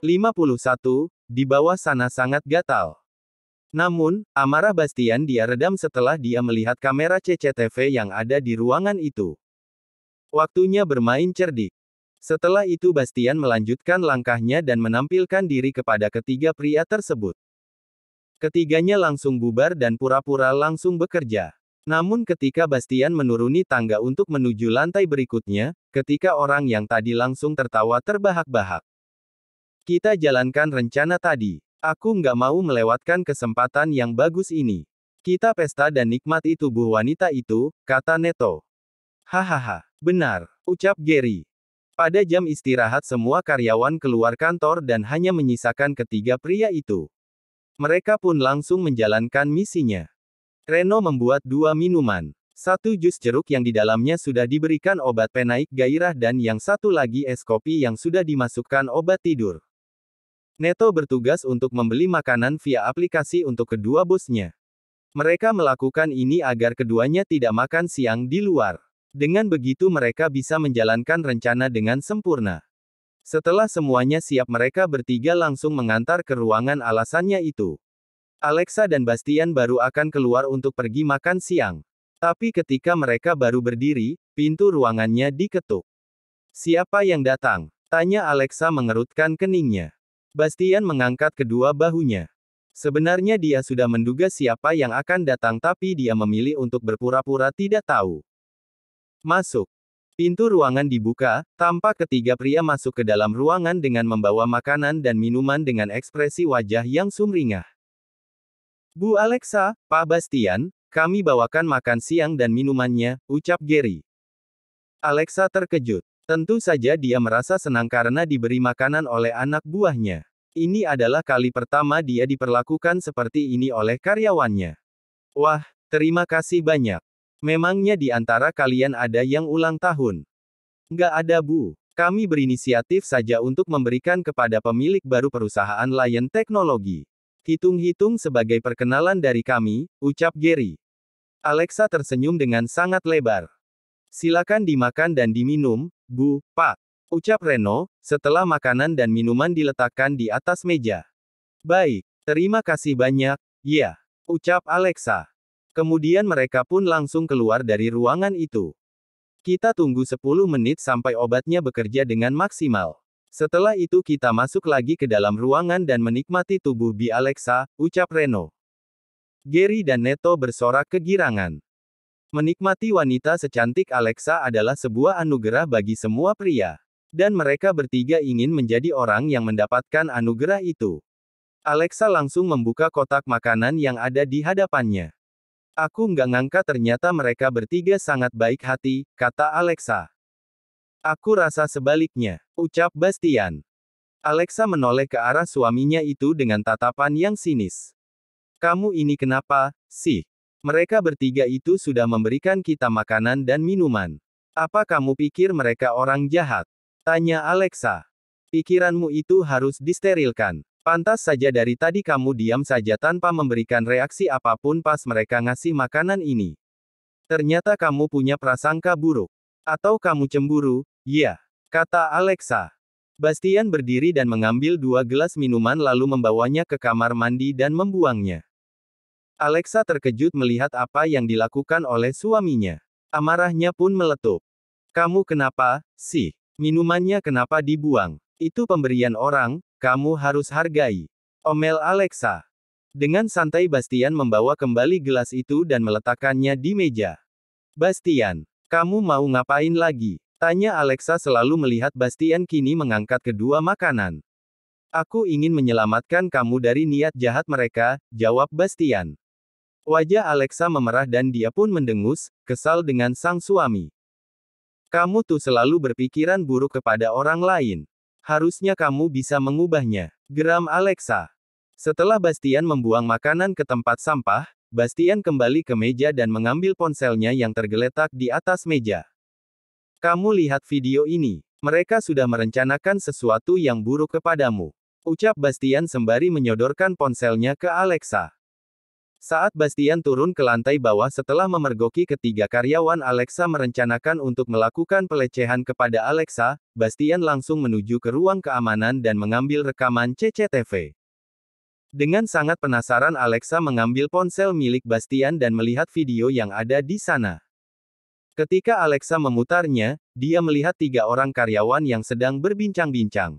51. Di bawah sana sangat gatal. Namun, amarah Bastian dia redam setelah dia melihat kamera CCTV yang ada di ruangan itu. Waktunya bermain cerdik. Setelah itu Bastian melanjutkan langkahnya dan menampilkan diri kepada ketiga pria tersebut. Ketiganya langsung bubar dan pura-pura langsung bekerja. Namun ketika Bastian menuruni tangga untuk menuju lantai berikutnya, ketika orang yang tadi langsung tertawa terbahak-bahak. Kita jalankan rencana tadi. Aku nggak mau melewatkan kesempatan yang bagus ini. Kita pesta dan nikmati tubuh wanita itu, kata Neto. Hahaha, benar, ucap Gary. Pada jam istirahat semua karyawan keluar kantor dan hanya menyisakan ketiga pria itu. Mereka pun langsung menjalankan misinya. Reno membuat 2 minuman. 1 jus jeruk yang di dalamnya sudah diberikan obat penaik gairah dan yang satu lagi es kopi yang sudah dimasukkan obat tidur. Neto bertugas untuk membeli makanan via aplikasi untuk kedua bosnya. Mereka melakukan ini agar keduanya tidak makan siang di luar. Dengan begitu mereka bisa menjalankan rencana dengan sempurna. Setelah semuanya siap mereka bertiga langsung mengantar ke ruangan alasannya itu. Alexa dan Bastian baru akan keluar untuk pergi makan siang. Tapi ketika mereka baru berdiri, pintu ruangannya diketuk. Siapa yang datang? Tanya Alexa mengerutkan keningnya. Bastian mengangkat kedua bahunya. Sebenarnya dia sudah menduga siapa yang akan datang tapi dia memilih untuk berpura-pura tidak tahu. Masuk. Pintu ruangan dibuka, tampak ketiga pria masuk ke dalam ruangan dengan membawa makanan dan minuman dengan ekspresi wajah yang sumringah. Bu Alexa, Pak Bastian, kami bawakan makan siang dan minumannya, ucap Gary. Alexa terkejut. Tentu saja dia merasa senang karena diberi makanan oleh anak buahnya. Ini adalah kali pertama dia diperlakukan seperti ini oleh karyawannya. Wah, terima kasih banyak. Memangnya di antara kalian ada yang ulang tahun? Nggak ada Bu. Kami berinisiatif saja untuk memberikan kepada pemilik baru perusahaan Lion Teknologi. Hitung-hitung sebagai perkenalan dari kami, ucap Gary. Alexa tersenyum dengan sangat lebar. Silakan dimakan dan diminum, Bu, Pak. Ucap Reno, setelah makanan dan minuman diletakkan di atas meja. Baik, terima kasih banyak, ya. Ucap Alexa. Kemudian mereka pun langsung keluar dari ruangan itu. Kita tunggu 10 menit sampai obatnya bekerja dengan maksimal. Setelah itu kita masuk lagi ke dalam ruangan dan menikmati tubuh Bi Alexa, ucap Reno. Gary dan Neto bersorak kegirangan. Menikmati wanita secantik Alexa adalah sebuah anugerah bagi semua pria. Dan mereka bertiga ingin menjadi orang yang mendapatkan anugerah itu. Alexa langsung membuka kotak makanan yang ada di hadapannya. Aku nggak ngangka ternyata mereka bertiga sangat baik hati, kata Alexa. Aku rasa sebaliknya, ucap Bastian. Alexa menoleh ke arah suaminya itu dengan tatapan yang sinis. Kamu ini kenapa, sih? Mereka bertiga itu sudah memberikan kita makanan dan minuman. Apa kamu pikir mereka orang jahat? Tanya Alexa. Pikiranmu itu harus disterilkan. Pantas saja dari tadi kamu diam saja tanpa memberikan reaksi apapun pas mereka ngasih makanan ini. Ternyata kamu punya prasangka buruk. Atau kamu cemburu, ya, kata Alexa. Bastian berdiri dan mengambil 2 gelas minuman lalu membawanya ke kamar mandi dan membuangnya. Alexa terkejut melihat apa yang dilakukan oleh suaminya. Amarahnya pun meletup. Kamu kenapa, sih? Minumannya kenapa dibuang? Itu pemberian orang, kamu harus hargai. Omel Alexa. Dengan santai Bastian membawa kembali gelas itu dan meletakkannya di meja. Bastian, kamu mau ngapain lagi? Tanya Alexa selalu melihat Bastian kini mengangkat kedua makanan. Aku ingin menyelamatkan kamu dari niat jahat mereka, jawab Bastian. Wajah Alexa memerah dan dia pun mendengus, kesal dengan sang suami. Kamu tuh selalu berpikiran buruk kepada orang lain. Harusnya kamu bisa mengubahnya, geram Alexa. Setelah Bastian membuang makanan ke tempat sampah, Bastian kembali ke meja dan mengambil ponselnya yang tergeletak di atas meja. Kamu lihat video ini. Mereka sudah merencanakan sesuatu yang buruk kepadamu. Ucap Bastian sembari menyodorkan ponselnya ke Alexa. Saat Bastian turun ke lantai bawah setelah memergoki ketiga karyawan Alexa merencanakan untuk melakukan pelecehan kepada Alexa, Bastian langsung menuju ke ruang keamanan dan mengambil rekaman CCTV. Dengan sangat penasaran Alexa mengambil ponsel milik Bastian dan melihat video yang ada di sana. Ketika Alexa memutarnya, dia melihat tiga orang karyawan yang sedang berbincang-bincang.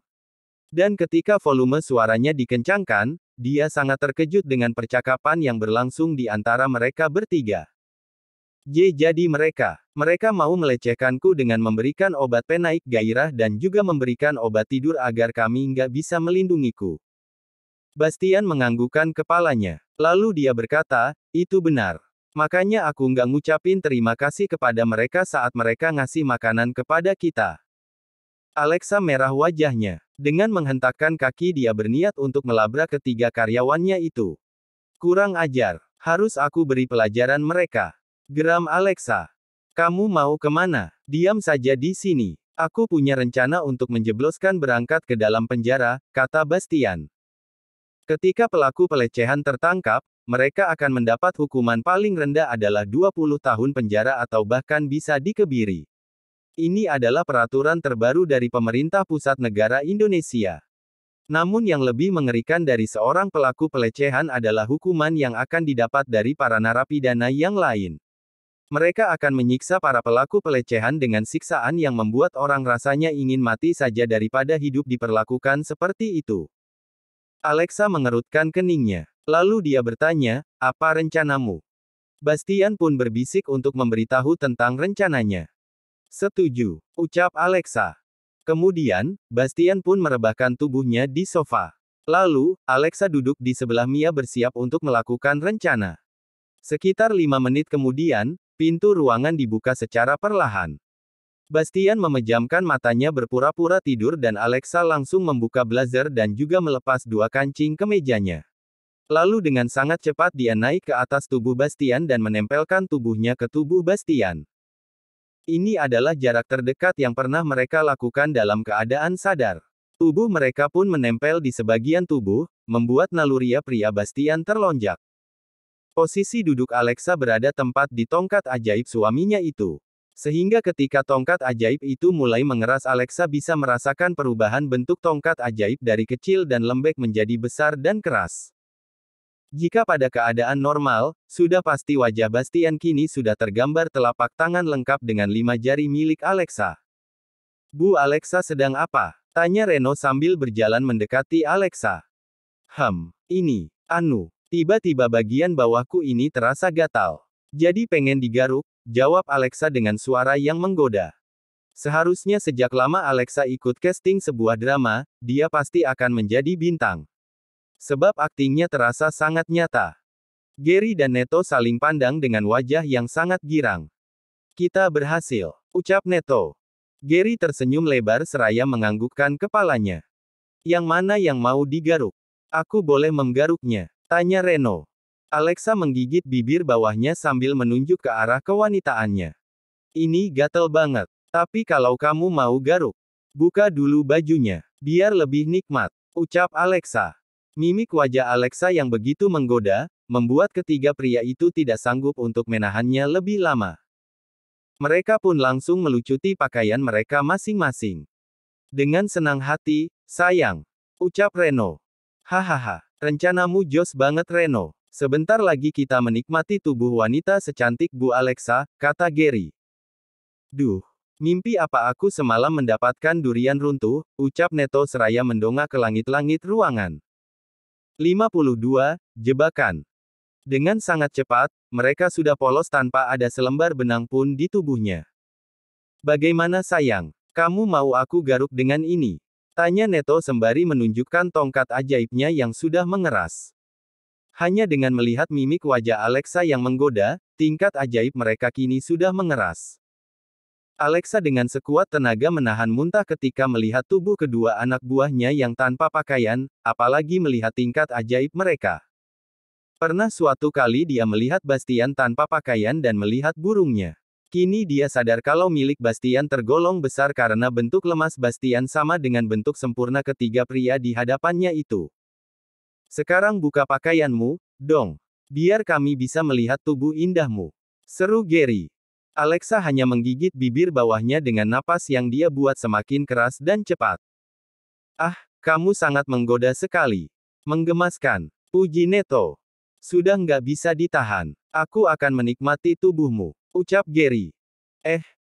Dan ketika volume suaranya dikencangkan, dia sangat terkejut dengan percakapan yang berlangsung di antara mereka bertiga. Jadi mereka mau melecehkanku dengan memberikan obat penaik gairah dan juga memberikan obat tidur agar kami nggak bisa melindungiku. Bastian menganggukkan kepalanya. Lalu dia berkata, itu benar. Makanya aku nggak ngucapin terima kasih kepada mereka saat mereka ngasih makanan kepada kita. Alexa merah wajahnya. Dengan menghentakkan kaki dia berniat untuk melabrak ketiga karyawannya itu. Kurang ajar. Harus aku beri pelajaran mereka. Geram Alexa. Kamu mau kemana? Diam saja di sini. Aku punya rencana untuk menjebloskan berangkat ke dalam penjara, kata Bastian. Ketika pelaku pelecehan tertangkap, mereka akan mendapat hukuman paling rendah adalah 20 tahun penjara atau bahkan bisa dikebiri. Ini adalah peraturan terbaru dari pemerintah pusat negara Indonesia. Namun yang lebih mengerikan dari seorang pelaku pelecehan adalah hukuman yang akan didapat dari para narapidana yang lain. Mereka akan menyiksa para pelaku pelecehan dengan siksaan yang membuat orang rasanya ingin mati saja daripada hidup diperlakukan seperti itu. Alexa mengerutkan keningnya. Lalu dia bertanya, apa rencanamu? Bastian pun berbisik untuk memberitahu tentang rencananya. Setuju, ucap Alexa. Kemudian, Bastian pun merebahkan tubuhnya di sofa. Lalu, Alexa duduk di sebelah Mia bersiap untuk melakukan rencana. Sekitar 5 menit kemudian, pintu ruangan dibuka secara perlahan. Bastian memejamkan matanya berpura-pura tidur dan Alexa langsung membuka blazer dan juga melepas dua kancing kemejanya. Lalu dengan sangat cepat dia naik ke atas tubuh Bastian dan menempelkan tubuhnya ke tubuh Bastian. Ini adalah jarak terdekat yang pernah mereka lakukan dalam keadaan sadar. Tubuh mereka pun menempel di sebagian tubuh, membuat naluri pria Bastian terlonjak. Posisi duduk Alexa berada tepat di tongkat ajaib suaminya itu. Sehingga ketika tongkat ajaib itu mulai mengeras Alexa bisa merasakan perubahan bentuk tongkat ajaib dari kecil dan lembek menjadi besar dan keras. Jika pada keadaan normal, sudah pasti wajah Bastian kini sudah tergambar telapak tangan lengkap dengan 5 jari milik Alexa. Bu Alexa sedang apa? Tanya Reno sambil berjalan mendekati Alexa. Ini, tiba-tiba bagian bawahku ini terasa gatal. Jadi pengen digaruk, jawab Alexa dengan suara yang menggoda. Seharusnya sejak lama Alexa ikut casting sebuah drama, dia pasti akan menjadi bintang. Sebab aktingnya terasa sangat nyata. Gary dan Neto saling pandang dengan wajah yang sangat girang. Kita berhasil, ucap Neto. Gary tersenyum lebar seraya menganggukkan kepalanya. Yang mana yang mau digaruk? Aku boleh menggaruknya, tanya Reno. Alexa menggigit bibir bawahnya sambil menunjuk ke arah kewanitaannya. Ini gatel banget. Tapi kalau kamu mau garuk, buka dulu bajunya, biar lebih nikmat, ucap Alexa. Mimik wajah Alexa yang begitu menggoda, membuat ketiga pria itu tidak sanggup untuk menahannya lebih lama. Mereka pun langsung melucuti pakaian mereka masing-masing. Dengan senang hati, sayang, ucap Reno. Hahaha, rencanamu jos banget Reno. Sebentar lagi kita menikmati tubuh wanita secantik Bu Alexa, kata Gary. Duh, mimpi apa aku semalam mendapatkan durian runtuh, ucap Neto seraya mendongak ke langit-langit ruangan. 52. Jebakan. Dengan sangat cepat, mereka sudah polos tanpa ada selembar benang pun di tubuhnya. Bagaimana sayang? Kamu mau aku garuk dengan ini? Tanya Neto sembari menunjukkan tongkat ajaibnya yang sudah mengeras. Hanya dengan melihat mimik wajah Alexa yang menggoda, tingkat ajaib mereka kini sudah mengeras. Alexa dengan sekuat tenaga menahan muntah ketika melihat tubuh kedua anak buahnya yang tanpa pakaian, apalagi melihat tingkat ajaib mereka. Pernah suatu kali dia melihat Bastian tanpa pakaian dan melihat burungnya. Kini dia sadar kalau milik Bastian tergolong besar karena bentuk lemas Bastian sama dengan bentuk sempurna ketiga pria di hadapannya itu. Sekarang buka pakaianmu, dong. Biar kami bisa melihat tubuh indahmu. Seru Gary. Alexa hanya menggigit bibir bawahnya dengan napas yang dia buat semakin keras dan cepat. Ah, kamu sangat menggoda sekali. Menggemaskan. Puji Neto. Sudah nggak bisa ditahan. Aku akan menikmati tubuhmu, ucap Gary.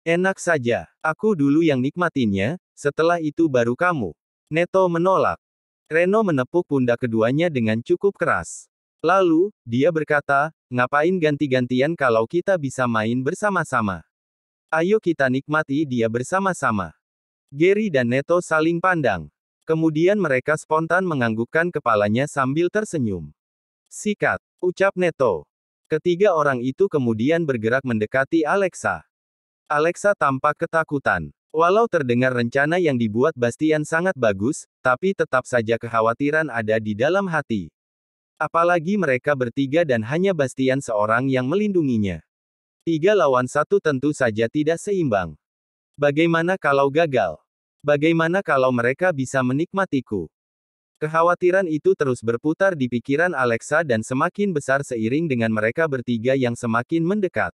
Enak saja. Aku dulu yang nikmatinnya, setelah itu baru kamu. Neto menolak. Reno menepuk pundak keduanya dengan cukup keras. Lalu, dia berkata, ngapain ganti-gantian kalau kita bisa main bersama-sama? Ayo kita nikmati dia bersama-sama. Gary dan Neto saling pandang. Kemudian mereka spontan menganggukkan kepalanya sambil tersenyum. Sikat, ucap Neto. Ketiga orang itu kemudian bergerak mendekati Alexa. Alexa tampak ketakutan. Walau terdengar rencana yang dibuat Bastian sangat bagus, tapi tetap saja kekhawatiran ada di dalam hati. Apalagi mereka bertiga dan hanya Bastian seorang yang melindunginya. 3 lawan 1 tentu saja tidak seimbang. Bagaimana kalau gagal? Bagaimana kalau mereka bisa menikmatiku? Kekhawatiran itu terus berputar di pikiran Alexa dan semakin besar seiring dengan mereka bertiga yang semakin mendekat.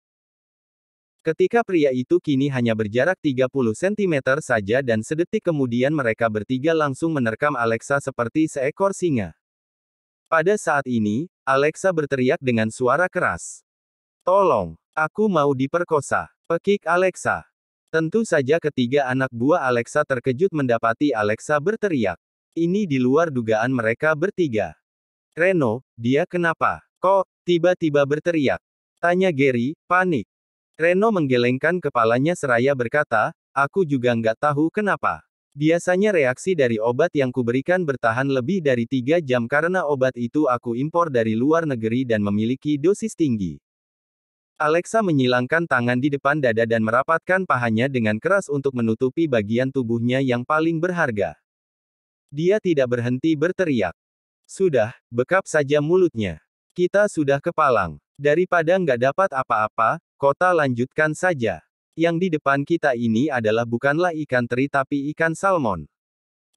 Ketika pria itu kini hanya berjarak 30 cm saja dan sedetik kemudian mereka bertiga langsung menerkam Alexa seperti seekor singa. Pada saat ini, Alexa berteriak dengan suara keras. Tolong, aku mau diperkosa. Pekik Alexa. Tentu saja ketiga anak buah Alexa terkejut mendapati Alexa berteriak. Ini di luar dugaan mereka bertiga. Reno, dia kenapa? Kok, tiba-tiba berteriak? Tanya Gary, panik. Reno menggelengkan kepalanya seraya berkata, aku juga nggak tahu kenapa. Biasanya reaksi dari obat yang kuberikan bertahan lebih dari 3 jam karena obat itu aku impor dari luar negeri dan memiliki dosis tinggi. Alexa menyilangkan tangan di depan dada dan merapatkan pahanya dengan keras untuk menutupi bagian tubuhnya yang paling berharga. Dia tidak berhenti berteriak. Sudah, bekap saja mulutnya. Kita sudah kepalang. Daripada nggak dapat apa-apa, kota lanjutkan saja. Yang di depan kita ini adalah bukanlah ikan teri tapi ikan salmon.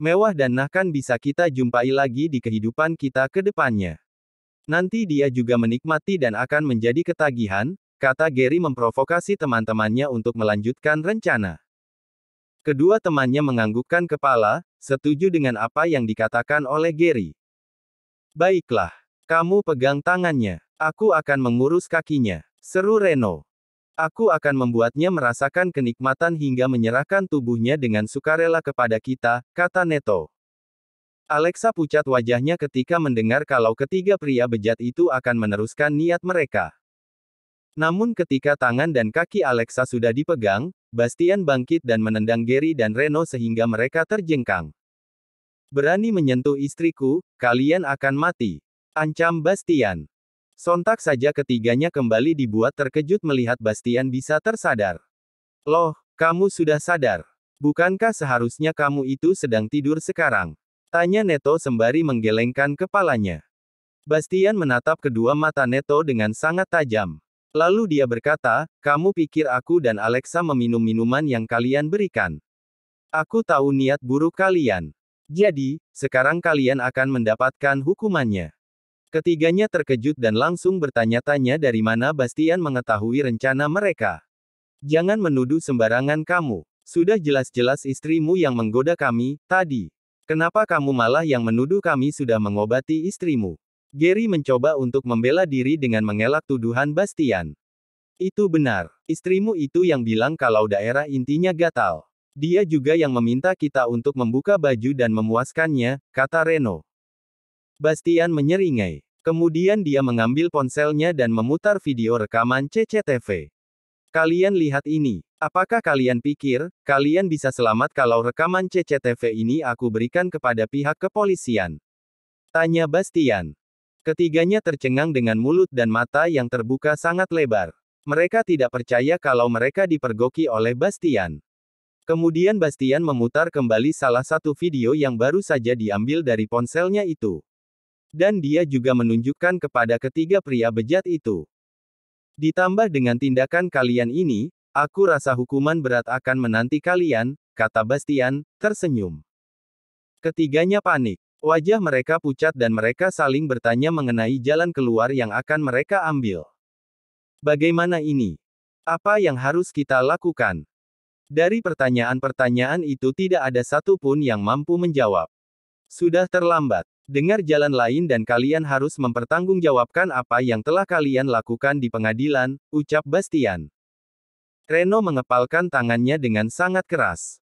Mewah dan bahkan bisa kita jumpai lagi di kehidupan kita ke depannya. Nanti dia juga menikmati dan akan menjadi ketagihan, kata Gary memprovokasi teman-temannya untuk melanjutkan rencana. Kedua temannya menganggukkan kepala, setuju dengan apa yang dikatakan oleh Gary. Baiklah, kamu pegang tangannya. Aku akan mengurus kakinya, seru Reno. Aku akan membuatnya merasakan kenikmatan hingga menyerahkan tubuhnya dengan sukarela kepada kita, kata Neto. Alexa pucat wajahnya ketika mendengar kalau ketiga pria bejat itu akan meneruskan niat mereka. Namun ketika tangan dan kaki Alexa sudah dipegang, Bastian bangkit dan menendang Gary dan Reno sehingga mereka terjengkang. Berani menyentuh istriku, kalian akan mati. Ancam Bastian. Sontak saja ketiganya kembali dibuat terkejut melihat Bastian bisa tersadar. Loh, kamu sudah sadar? Bukankah seharusnya kamu itu sedang tidur sekarang? Tanya Neto sembari menggelengkan kepalanya. Bastian menatap kedua mata Neto dengan sangat tajam. Lalu dia berkata, kamu pikir aku dan Alexa meminum minuman yang kalian berikan? Aku tahu niat buruk kalian. Jadi, sekarang kalian akan mendapatkan hukumannya. Ketiganya terkejut dan langsung bertanya-tanya dari mana Bastian mengetahui rencana mereka. Jangan menuduh sembarangan kamu. Sudah jelas-jelas istrimu yang menggoda kami, tadi. Kenapa kamu malah yang menuduh kami sudah mengobati istrimu? Gary mencoba untuk membela diri dengan mengelak tuduhan Bastian. Itu benar. Istrimu itu yang bilang kalau daerah intinya gatal. Dia juga yang meminta kita untuk membuka baju dan memuaskannya, kata Reno. Bastian menyeringai. Kemudian dia mengambil ponselnya dan memutar video rekaman CCTV. Kalian lihat ini. Apakah kalian pikir, kalian bisa selamat kalau rekaman CCTV ini aku berikan kepada pihak kepolisian? Tanya Bastian. Ketiganya tercengang dengan mulut dan mata yang terbuka sangat lebar. Mereka tidak percaya kalau mereka dipergoki oleh Bastian. Kemudian Bastian memutar kembali salah satu video yang baru saja diambil dari ponselnya itu. Dan dia juga menunjukkan kepada ketiga pria bejat itu. Ditambah dengan tindakan kalian ini, aku rasa hukuman berat akan menanti kalian, kata Bastian, tersenyum. Ketiganya panik. Wajah mereka pucat dan mereka saling bertanya mengenai jalan keluar yang akan mereka ambil. Bagaimana ini? Apa yang harus kita lakukan? Dari pertanyaan-pertanyaan itu tidak ada satu pun yang mampu menjawab. Sudah terlambat. Dengar jalan lain dan kalian harus mempertanggungjawabkan apa yang telah kalian lakukan di pengadilan, ucap Bastian. Reno mengepalkan tangannya dengan sangat keras.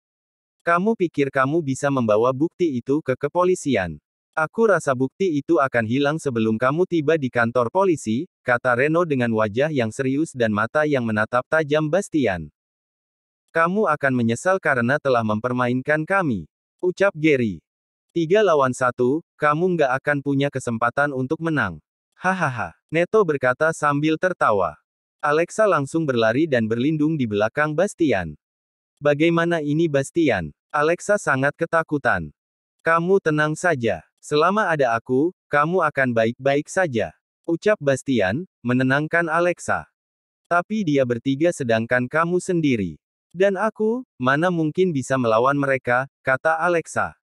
Kamu pikir kamu bisa membawa bukti itu ke kepolisian? Aku rasa bukti itu akan hilang sebelum kamu tiba di kantor polisi, kata Reno dengan wajah yang serius dan mata yang menatap tajam Bastian. Kamu akan menyesal karena telah mempermainkan kami, ucap Gary. 3 lawan 1, kamu nggak akan punya kesempatan untuk menang. Hahaha, Neto berkata sambil tertawa. Alexa langsung berlari dan berlindung di belakang Bastian. Bagaimana ini Bastian? Alexa sangat ketakutan. Kamu tenang saja. Selama ada aku, kamu akan baik-baik saja. Ucap Bastian, menenangkan Alexa. Tapi dia bertiga sedangkan kamu sendiri. Dan aku, mana mungkin bisa melawan mereka, kata Alexa.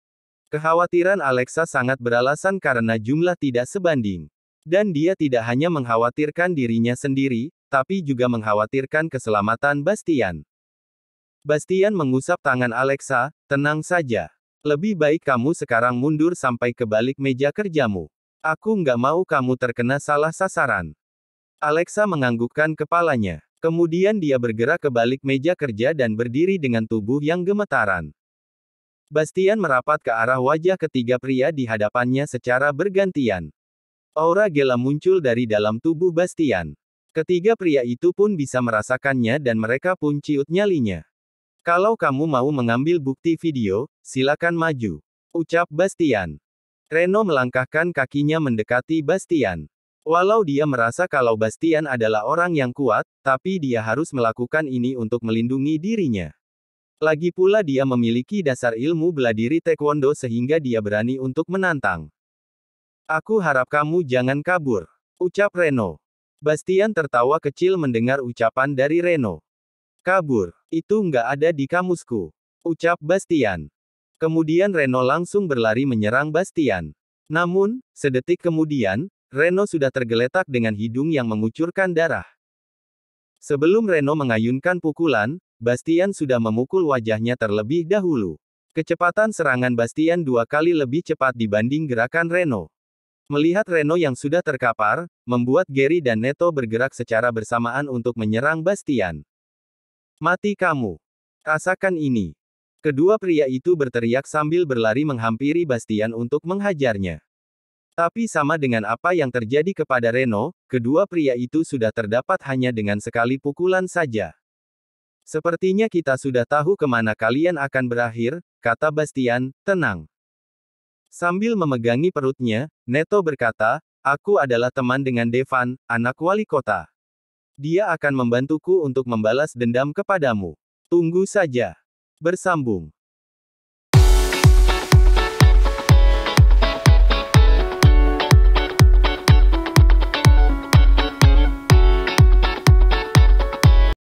Kekhawatiran Alexa sangat beralasan karena jumlah tidak sebanding. Dan dia tidak hanya mengkhawatirkan dirinya sendiri, tapi juga mengkhawatirkan keselamatan Bastian. Bastian mengusap tangan Alexa, tenang saja. Lebih baik kamu sekarang mundur sampai ke balik meja kerjamu. Aku nggak mau kamu terkena salah sasaran. Alexa menganggukkan kepalanya. Kemudian dia bergerak ke balik meja kerja dan berdiri dengan tubuh yang gemetaran. Bastian merapat ke arah wajah ketiga pria di hadapannya secara bergantian. Aura gila muncul dari dalam tubuh Bastian. Ketiga pria itu pun bisa merasakannya dan mereka pun ciut nyalinya. Kalau kamu mau mengambil bukti video, silakan maju, ucap Bastian. Reno melangkahkan kakinya mendekati Bastian. Walau dia merasa kalau Bastian adalah orang yang kuat, tapi dia harus melakukan ini untuk melindungi dirinya. Lagi pula dia memiliki dasar ilmu bela diri taekwondo sehingga dia berani untuk menantang. Aku harap kamu jangan kabur, ucap Reno. Bastian tertawa kecil mendengar ucapan dari Reno. Kabur, itu nggak ada di kamusku, ucap Bastian. Kemudian Reno langsung berlari menyerang Bastian. Namun, sedetik kemudian, Reno sudah tergeletak dengan hidung yang mengucurkan darah. Sebelum Reno mengayunkan pukulan, Bastian sudah memukul wajahnya terlebih dahulu. Kecepatan serangan Bastian 2 kali lebih cepat dibanding gerakan Reno. Melihat Reno yang sudah terkapar, membuat Gary dan Neto bergerak secara bersamaan untuk menyerang Bastian. Mati kamu. Rasakan ini. Kedua pria itu berteriak sambil berlari menghampiri Bastian untuk menghajarnya. Tapi sama dengan apa yang terjadi kepada Reno, kedua pria itu sudah terdapat hanya dengan sekali pukulan saja. Sepertinya kita sudah tahu kemana kalian akan berakhir, kata Bastian, tenang. Sambil memegangi perutnya, Neto berkata, aku adalah teman dengan Devan, anak wali kota. Dia akan membantuku untuk membalas dendam kepadamu. Tunggu saja. Bersambung.